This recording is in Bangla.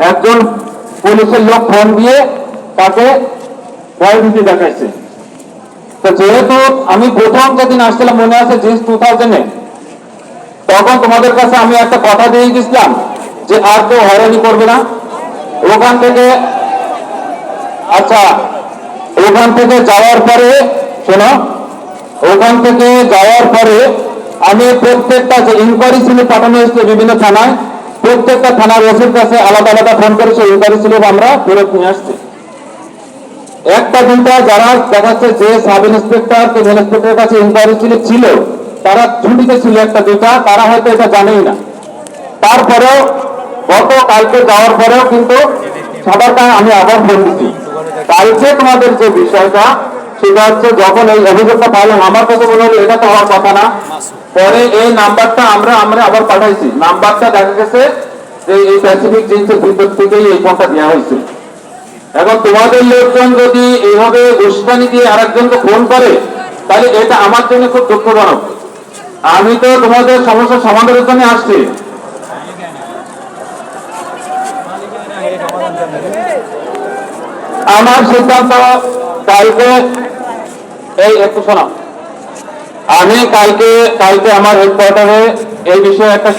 একজন পুলিশের লোক ফোন দিয়ে তাকে ভয়ভীতি দেখাইছে। তো যেহেতু আমি প্রথম যেদিন আসছিলাম মনে আছে জিস 2000-এ, তখন তোমাদের কাছে আমি একটা কথা দিয়ে গেছিলাম যে আর কেউ হয়রানি করবে না। ওখান থেকে আচ্ছা, ওখান থেকে যাওয়ার পরে শোনো, ওখান থেকে যাওয়ার পরে আমি প্রত্যেকটা যে ইনকোয়ারি ছিল পাঠানো হয়েছে বিভিন্ন থানায়, প্রত্যেকটা থানার ওসির কাছে আলাদা আলাদা ফোন করেছে, ইনকোয়ারি ছিল আমরা ফেরত নিয়ে আসছি। একটা দুটা যারা দেখাচ্ছে যে সাব ইন্সপেক্টর ইন্সপেক্টরের কাছে ইনকোয়ারি ছিল তারা ছুটিতে ছিল একটা দুটা, তারা হয়তো এটা জানেই না। তারপরেও গত কালকে যাওয়ার পরেও কিন্তু সবার কাছে আমি আবার ফোন দিচ্ছি। কালকে তোমাদের যে বিষয়টা সেটা হচ্ছে যখন এই অভিযোগটা পাইলাম আমার কাছে মনে হলো এটা তো হওয়ার কথা না। পরে এই নাম্বারটা আমরা আবার পাঠাইছি, নাম্বারটা দেখা গেছে যে এই প্যাসিফিক জিন্সের ভিতর থেকেই এই ফোনটা দেওয়া হয়েছে। এখন তোমাদের লোকজন যদি এইভাবে উস্কানি দিয়ে আরেকজনকে ফোন করে তাহলে এটা আমার জন্য খুব দুঃখজনক। আমি তো তোমাদের সমস্যার সমাধানের জন্য আসছি। আমার সিদ্ধান্ত কালকে এই একটু শোনো, আমি কালকে আমার হেডকোয়ার্টারে এই বিষয়ে একটা